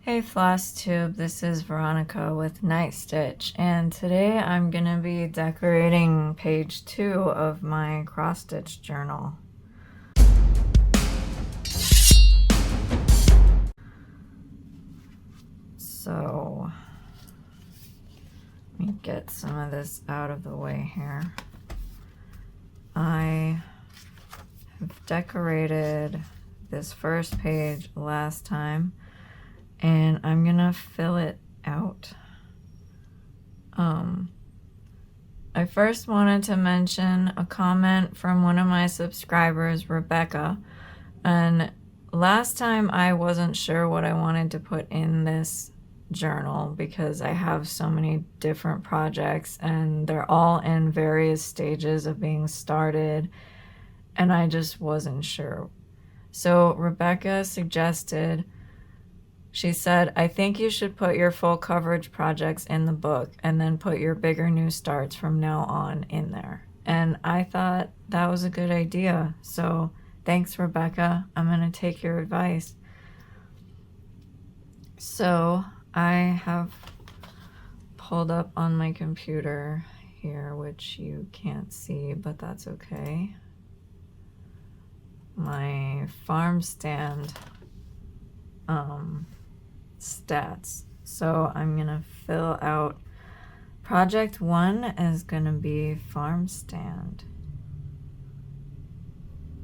Hey Floss Tube, this is Veronica with Night Stitch, and today I'm gonna be decorating page 2 of my cross stitch journal. So let me get some of this out of the way here. I have decorated this first page last time, and I'm gonna fill it out. I first wanted to mention a comment from one of my subscribers, Rebecca, and last time I wasn't sure what I wanted to put in this journal because I have so many different projects and they're all in various stages of being started, and I just wasn't sure. So Rebecca suggested, she said, I think you should put your full coverage projects in the book and then put your bigger new starts from now on in there. And I thought that was a good idea. So thanks, Rebecca. I'm going to take your advice. So I have pulled up on my computer here, which you can't see, but that's okay, my farm stand stats. So I'm gonna fill out project 1 is gonna be farm stand.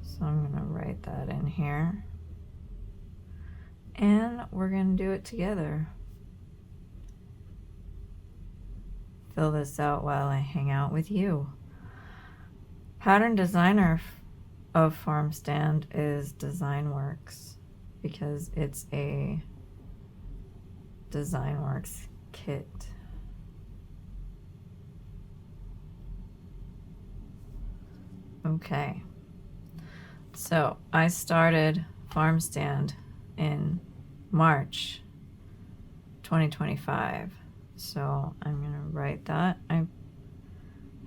So I'm gonna write that in here. And we're gonna do it together. Fill this out while I hang out with you. Pattern designer of farm stand is DesignWorks because it's a DesignWorks kit. Okay, so I started farm stand in March 2025, so I'm gonna write that. I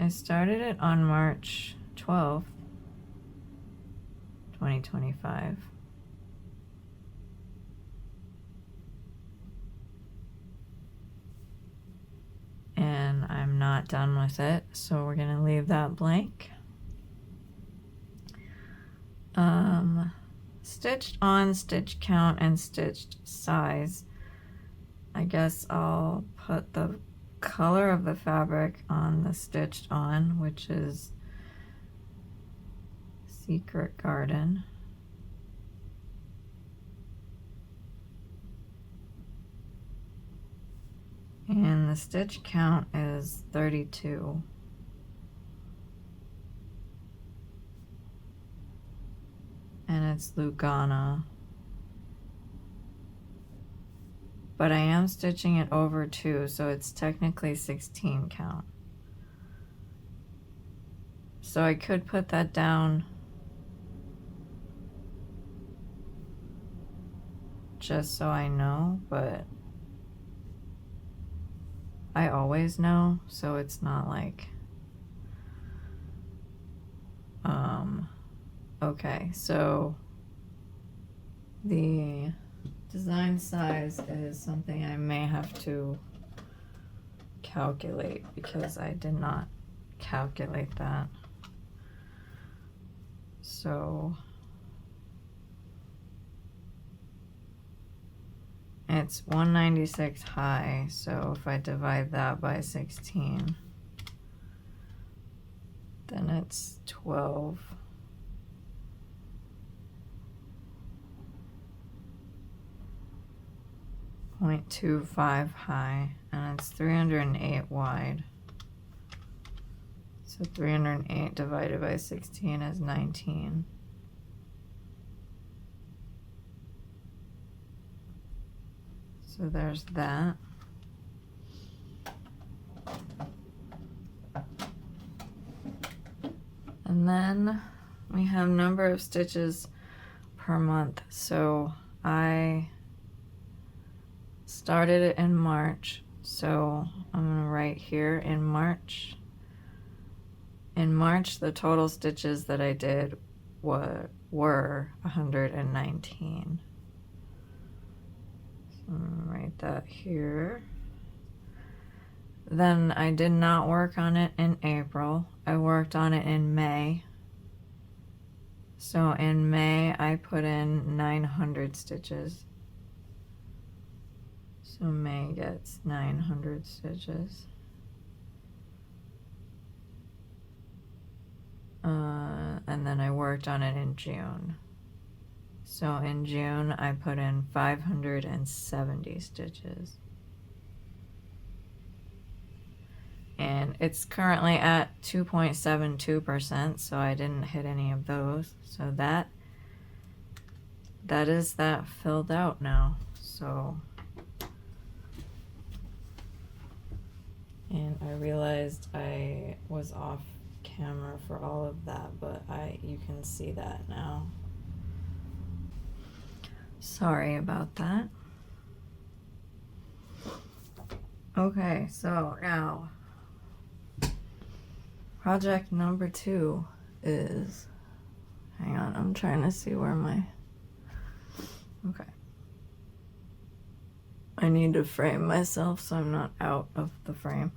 started it on March 12th, 2025. And I'm not done with it, so we're gonna leave that blank. Stitched on, stitch count, and stitched size. I guess I'll put the color of the fabric on the stitched on, which is Secret Garden. And the stitch count is 32. And it's Lugana. But I am stitching it over 2, so it's technically 16 count. So I could put that down just so I know, but I always know, so it's not like, okay, so the design size is something I may have to calculate because I did not calculate that. So it's 196 high, so if I divide that by 16, then it's 12.25 high, and it's 308 wide. So 308 divided by 16 is 19. So there's that. And then we have number of stitches per month. So I started it in March. So I'm gonna write here in March. In March, the total stitches that I did were 119. So I'm gonna write that here. Then I did not work on it in April. I worked on it in May. So in May, I put in 900 stitches. So May gets 900 stitches. And then I worked on it in June. So in June, I put in 570 stitches. And it's currently at 2.72%, so I didn't hit any of those. So that is that filled out now. So, and I realized I was off camera for all of that, but you can see that now. Sorry about that. Okay, so now project number 2 is, hang on, I'm trying to see where okay. I need to frame myself so I'm not out of the frame,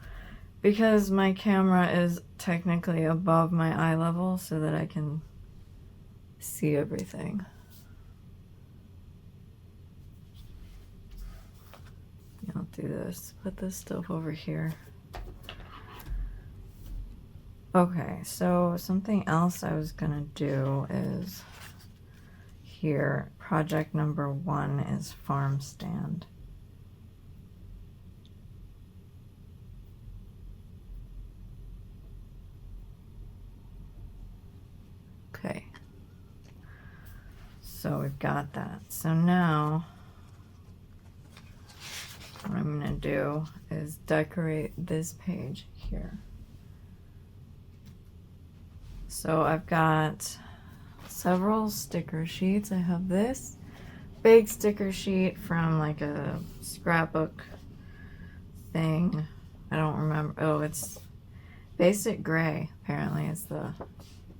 because my camera is technically above my eye level so that I can see everything. I'll do this, put this stuff over here. Okay, so something else I was gonna do is here, project number 1 is farm stand. Okay, so we've got that. So now what I'm gonna do is decorate this page here. So I've got several sticker sheets. I have this big sticker sheet from like a scrapbook thing. I don't remember. Oh, it's Basic Gray, apparently is the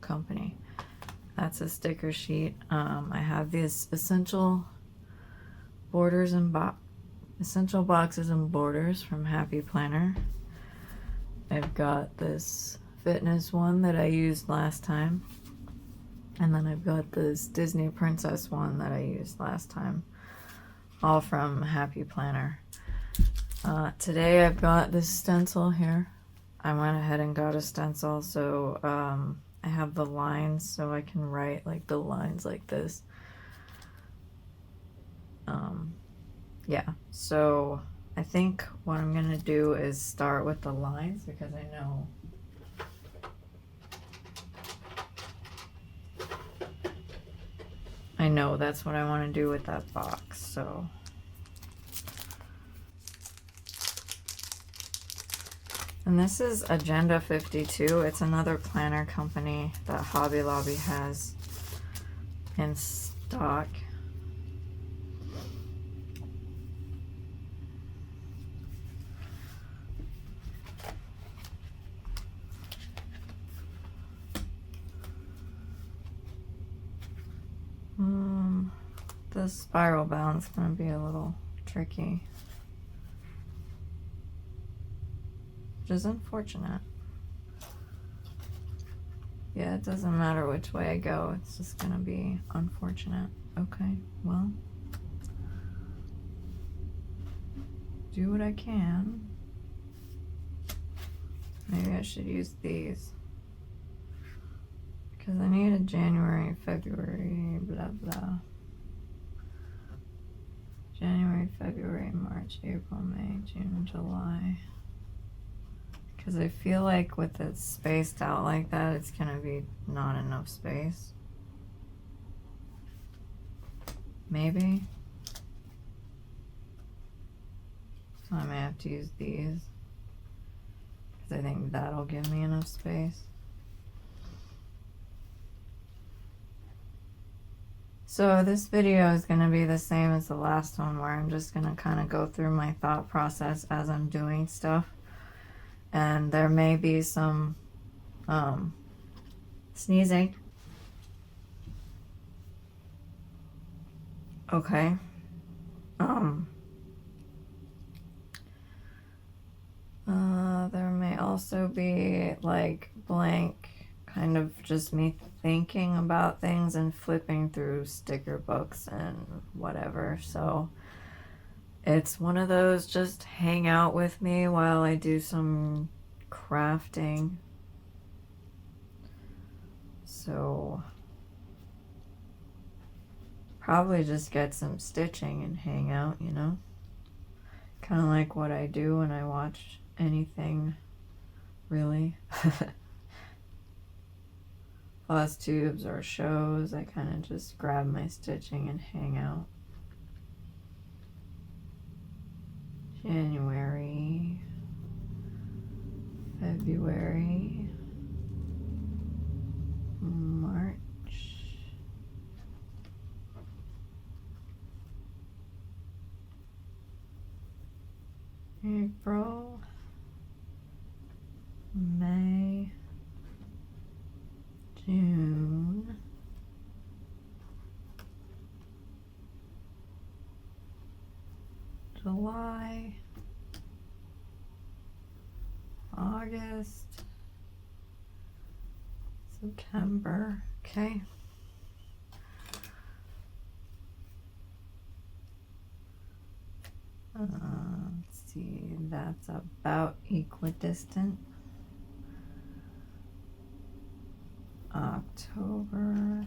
company. That's a sticker sheet. I have these essential borders and essential boxes and borders from Happy Planner. I've got this fitness one that I used last time, and then I've got this Disney Princess one that I used last time, all from Happy Planner. Today I've got this stencil here. I went ahead and got a stencil, so I have the lines so I can write like the lines like this. Yeah, so I think what I'm gonna do is start with the lines, because I know that's what I want to do with that box. So and this is Agenda 52. It's another planner company that Hobby Lobby has in stock. The spiral bound's gonna be a little tricky, which is unfortunate. Yeah, it doesn't matter which way I go, it's just gonna be unfortunate. Okay, well, do what I can. Maybe I should use these, because I need a January, February, blah blah. January, February, March, April, May, June, July. Because I feel like with it spaced out like that, it's gonna be not enough space. Maybe. So I may have to use these, because I think that'll give me enough space. So this video is going to be the same as the last one, where I'm just going to kind of go through my thought process as I'm doing stuff. And there may be some sneezing. Okay. also be like blank, kind of just me thinking about things and flipping through sticker books and whatever. So it's one of those just hang out with me while I do some crafting. So probably just get some stitching and hang out, you know? Kind of like what I do when I watch anything, really. Floss tubes or shows, I kind of just grab my stitching and hang out. January, February, March, April, May, June, July, August, September. Okay. Let's see, that's about equidistant. October,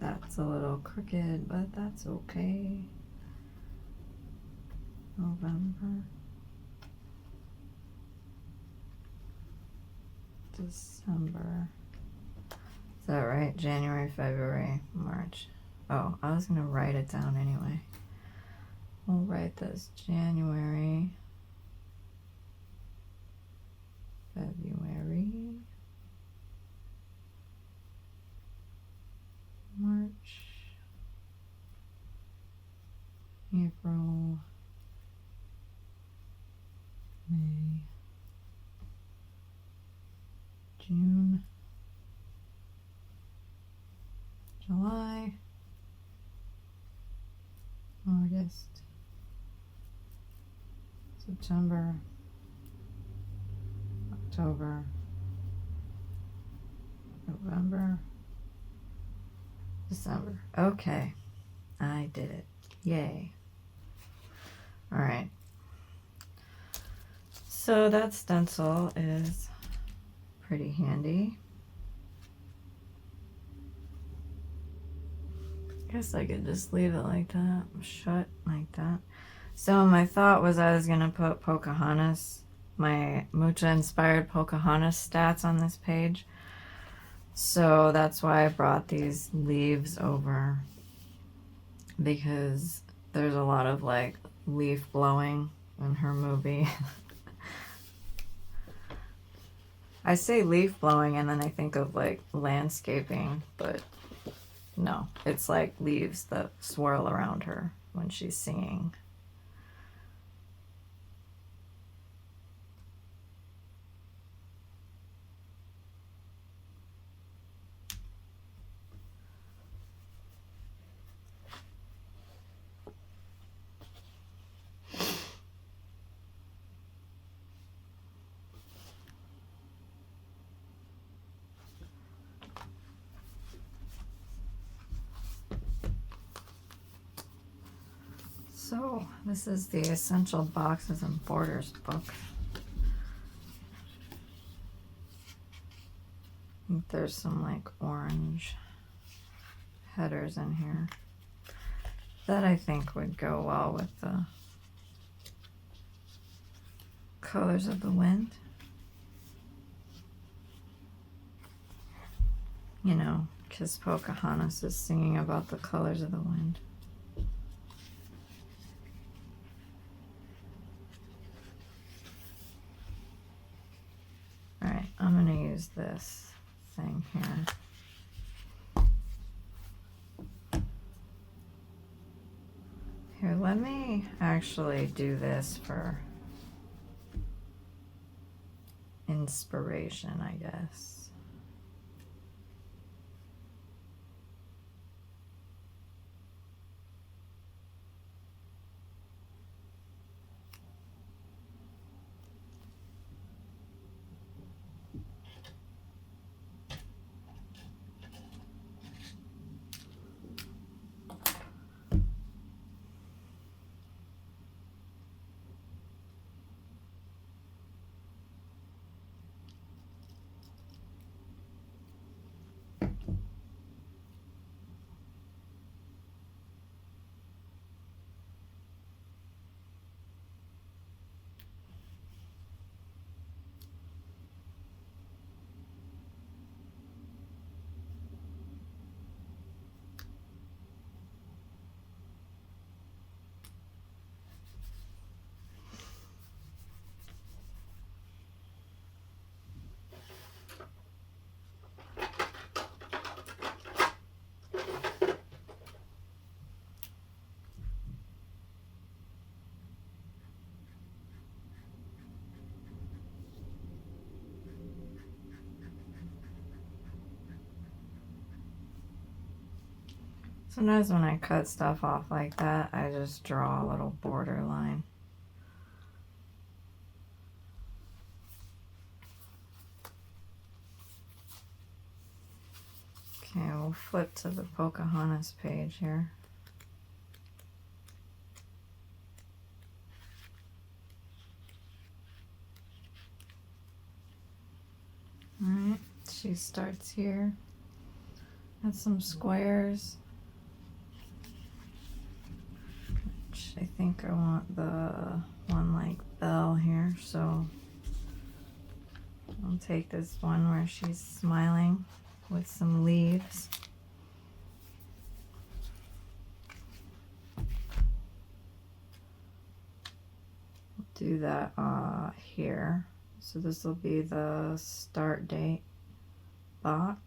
that's a little crooked, but that's okay. November, December. Is that right? January, February, March. Oh, I was gonna write it down anyway. We'll write this January, February, March, April, May, June, July, August, September, October, November, December. Okay, I did it. Yay. All right. So that stencil is pretty handy. Guess I could just leave it like that, shut like that. So my thought was I was gonna put Pocahontas, my Mucha inspired Pocahontas stats on this page. So that's why I brought these leaves over, because there's a lot of like leaf blowing in her movie. I say leaf blowing and then I think of like landscaping, but no, it's like leaves that swirl around her when she's singing. So this is the Essential Boxes and Borders book. I think there's some like orange headers in here that I think would go well with the colors of the wind. You know, because Pocahontas is singing about the colors of the wind. All right, I'm gonna use this thing here. Here, let me actually do this for inspiration, I guess. Sometimes when I cut stuff off like that, I just draw a little border line. Okay, we'll flip to the Pocahontas page here. Alright, she starts here. Got some squares. Which I think I want the one like Belle here, so I'll take this one where she's smiling with some leaves. Do that here. So this will be the start date box.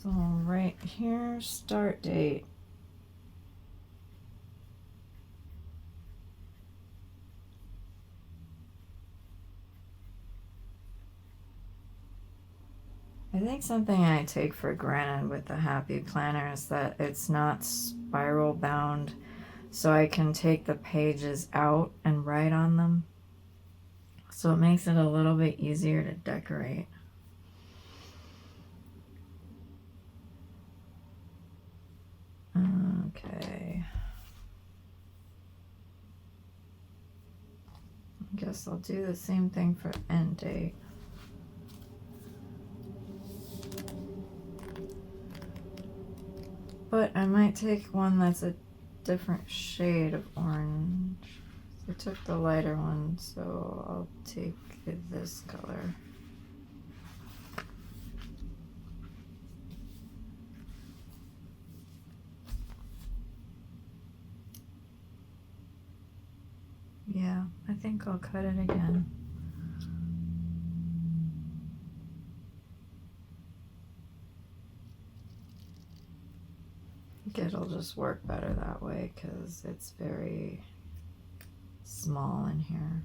So right here, start date. I think something I take for granted with the Happy Planner is that it's not spiral bound, so I can take the pages out and write on them. So it makes it a little bit easier to decorate. Okay. I guess I'll do the same thing for end date. But I might take one that's a different shade of orange. I took the lighter one, so I'll take this color. Yeah, I think I'll cut it again. I think it'll just work better that way because it's very small in here.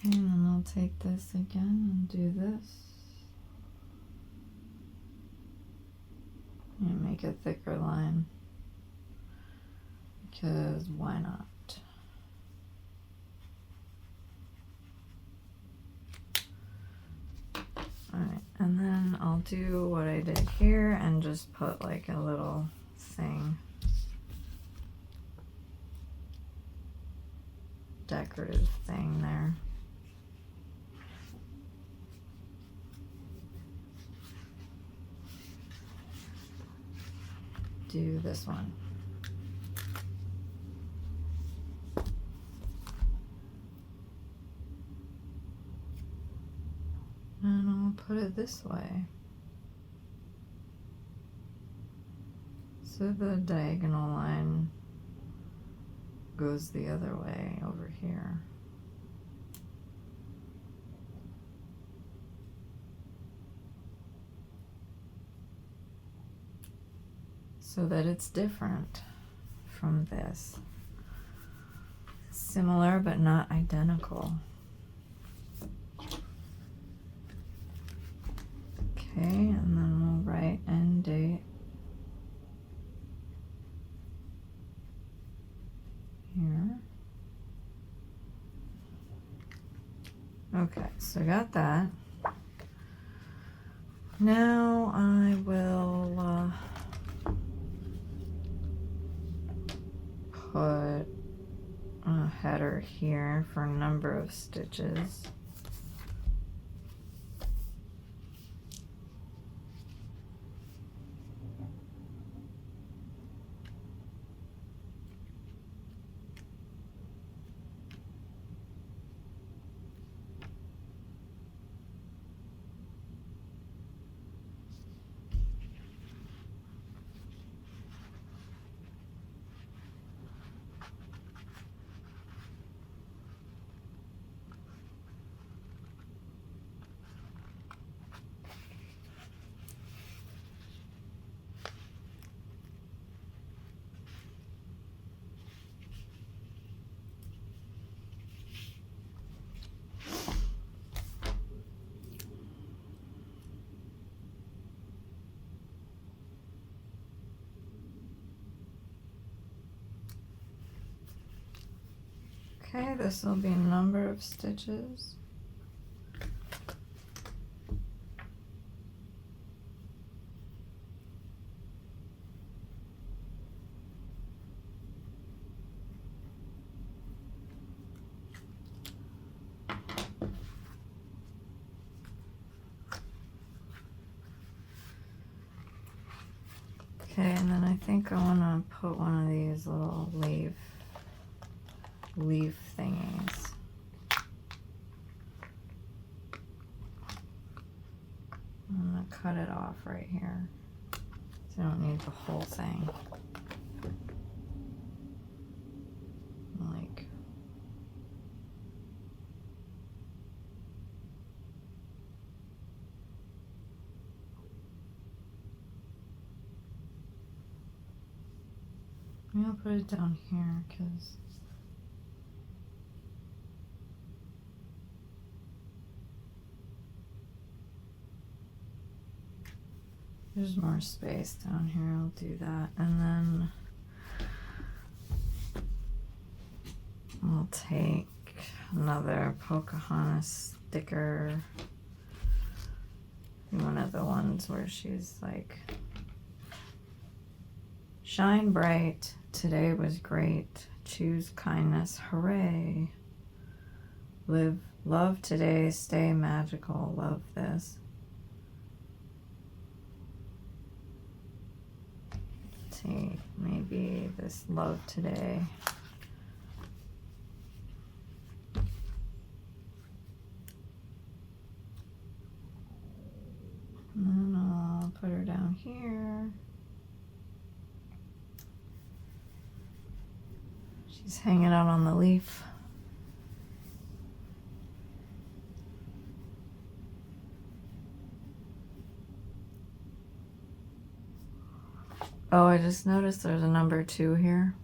And then I'll take this again and do this. And make a thicker line. Because why not? Alright, and then I'll do what I did here and just put like a little thing. Decorative thing there. Do this one. And I'll put it this way. So the diagonal line goes the other way over here. So that it's different from this. Similar but not identical. Okay, and then we'll write end date here. Okay, so I got that. Now I will put a header here for number of stitches. Okay, this will be a number of stitches. Okay, and then I think I want to put one of these little leaf thingies. I'm going to cut it off right here. So I don't need the whole thing. Like, I'm going to put it down here because there's more space down here. I'll do that. And then I'll take another Pocahontas sticker. One of the ones where she's like, shine bright, today was great, choose kindness, hooray. Live, love today, stay magical, love this. See, maybe this love today. And then I'll put her down here. She's hanging out on the leaf. Oh, I just noticed there's a number 2 here.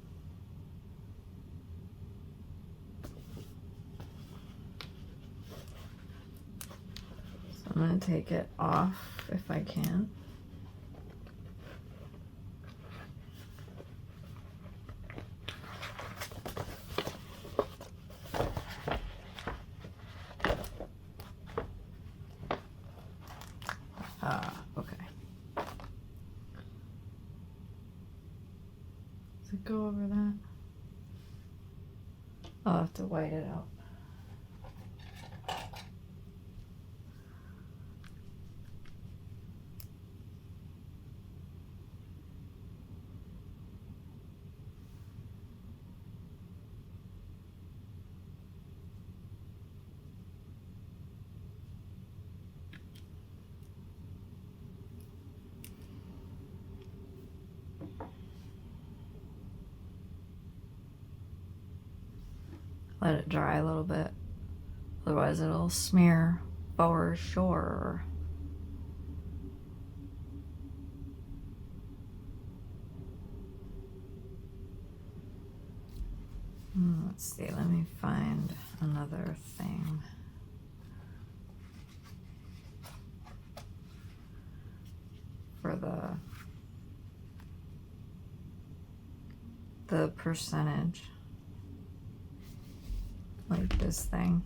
So I'm going to take it off if I can. Okay. Does it go over that? I'll have to white it out. Let it dry a little bit, otherwise it'll smear for sure. Let's see, let me find another thing. For the percentage. Like this thing.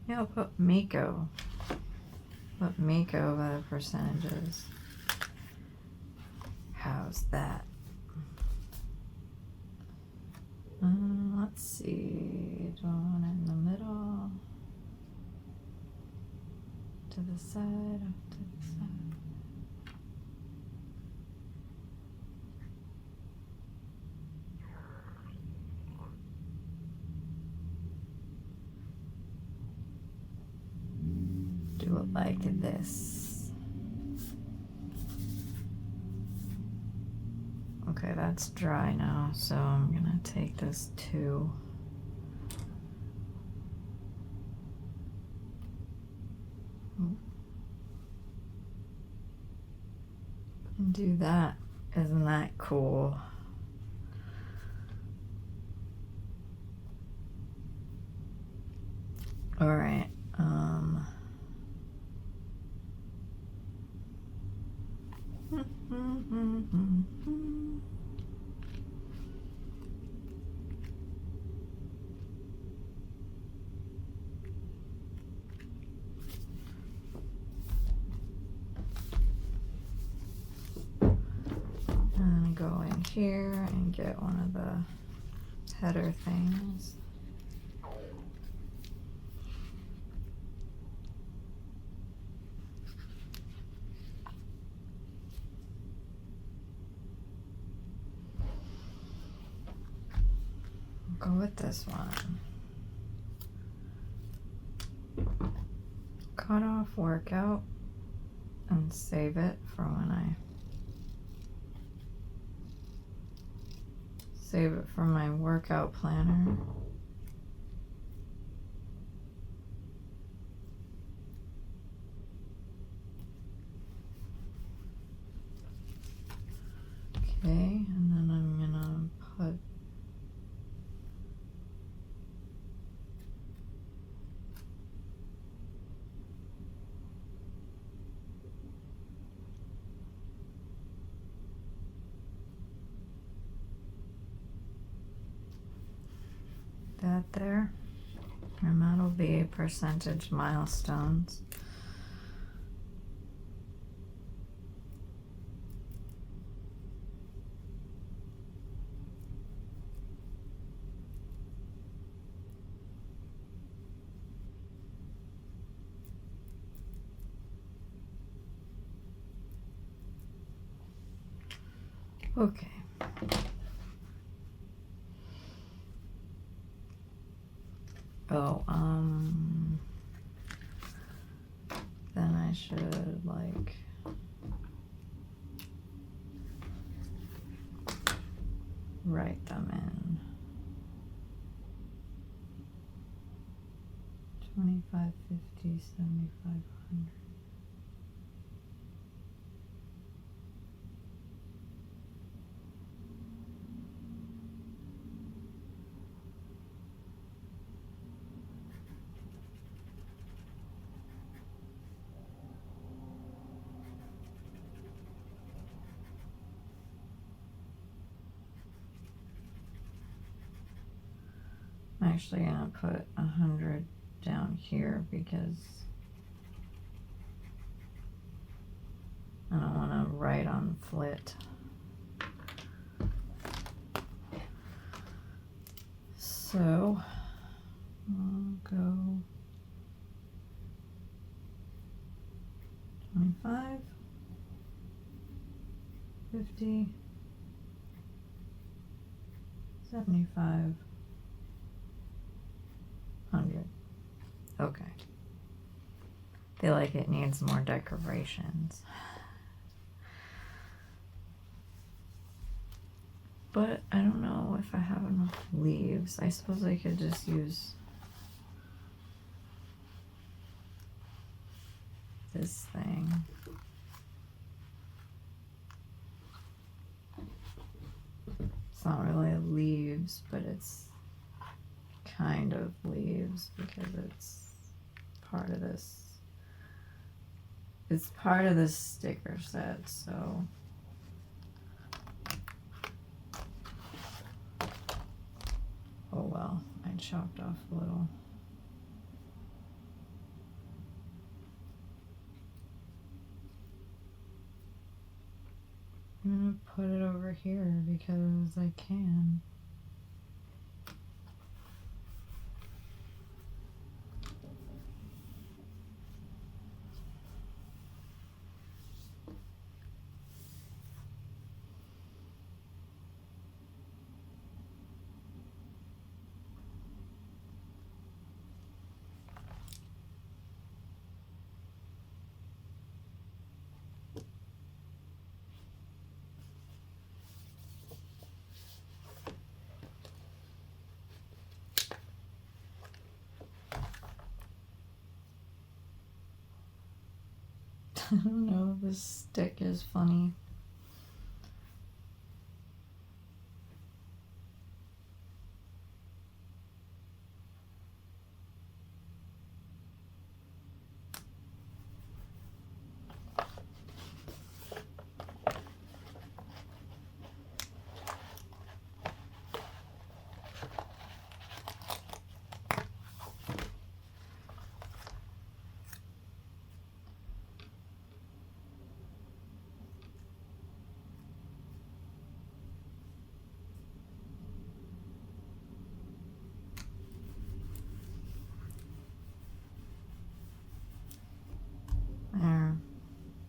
Yeah, I'll put Mako. Put Mako by the percentages. How's that? Let's see. Do I want it in the middle? To the side, up to the side. Do it like this. Okay, that's dry now, so I'm gonna take this too. And do that. Isn't that cool? All right. And go in here and get one of the header things. Go with this one. Cut off workout and save it for when I save it for my workout planner. Okay, and then I'm gonna put that there, and that'll be percentage milestones. Okay. Oh, then I should like write them in. 25, 50, 75, 100. I'm actually gonna put 100 down here because I don't want to write on flit. So I'll go 25, 50, 75, 100. Okay. Feel like it needs more decorations. But I don't know if I have enough leaves. I suppose I could just use this thing. It's not really leaves, but it's kind of leaves because it's part of this. It's part of this sticker set, so. Oh well, I chopped off a little. I'm gonna put it over here because I can. I don't know, this stick is funny.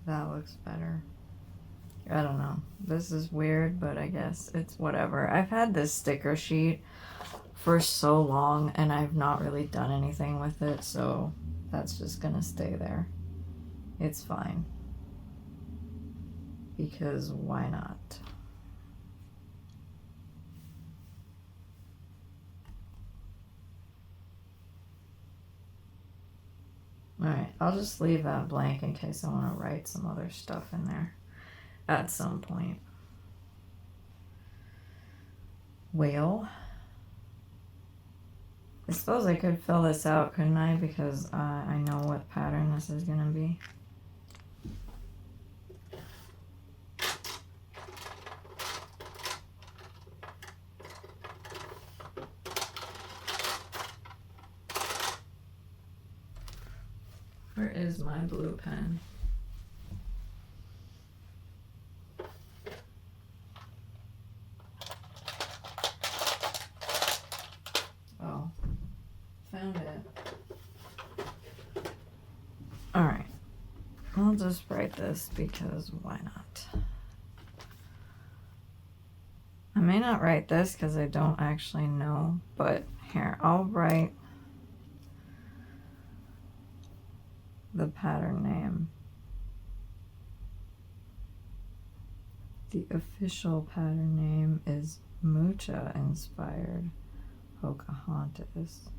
that looks better. I don't know. This is weird, but I guess it's whatever. I've had this sticker sheet for so long and I've not really done anything with it, so that's just gonna stay there. It's fine. Because why not? Alright, I'll just leave that blank in case I want to write some other stuff in there at some point. Whale. I suppose I could fill this out, couldn't I? Because I know what pattern this is going to be. Where is my blue pen? Oh, found it. Alright, I'll just write this because why not? I may not write this because I don't actually know, but here, I'll write the pattern name. The official pattern name is Mucha Inspired Pocahontas.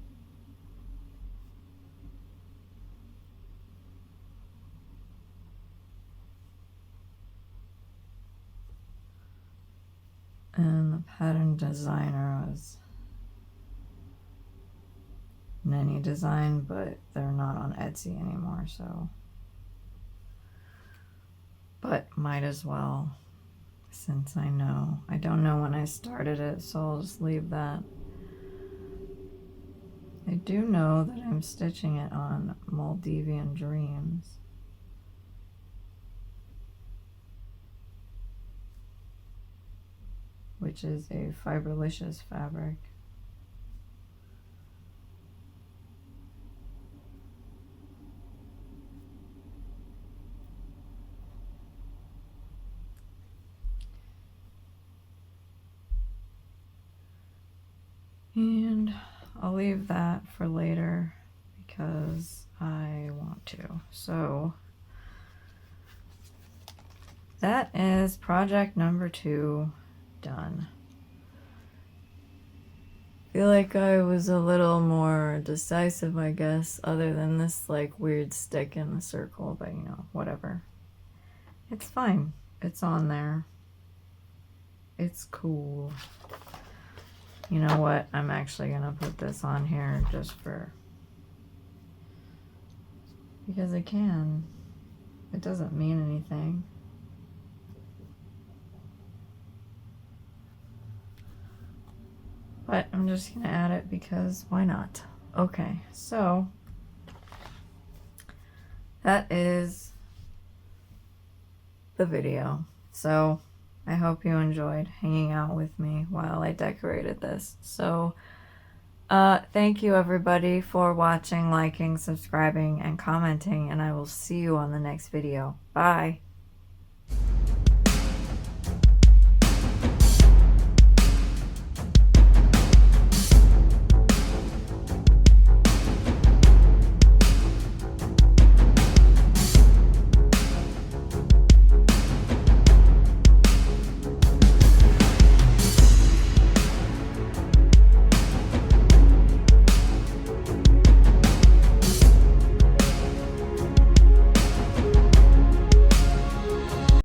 And the pattern designer was Nenny Design, but they're not on Etsy anymore, so. But might as well, since I know. I don't know when I started it, so I'll just leave that. I do know that I'm stitching it on Maldivian Dreams. Which is a fiberlicious fabric. And I'll leave that for later because I want to. So that is project number 2 done. I feel like I was a little more decisive, I guess, other than this like weird stick in the circle, but you know, whatever. It's fine. It's on there. It's cool. You know what? I'm actually gonna put this on here just for, because I can. It doesn't mean anything. But I'm just gonna add it because why not? Okay, so that is the video. So I hope you enjoyed hanging out with me while I decorated this. So thank you everybody for watching, liking, subscribing, and commenting, and I will see you on the next video. Bye!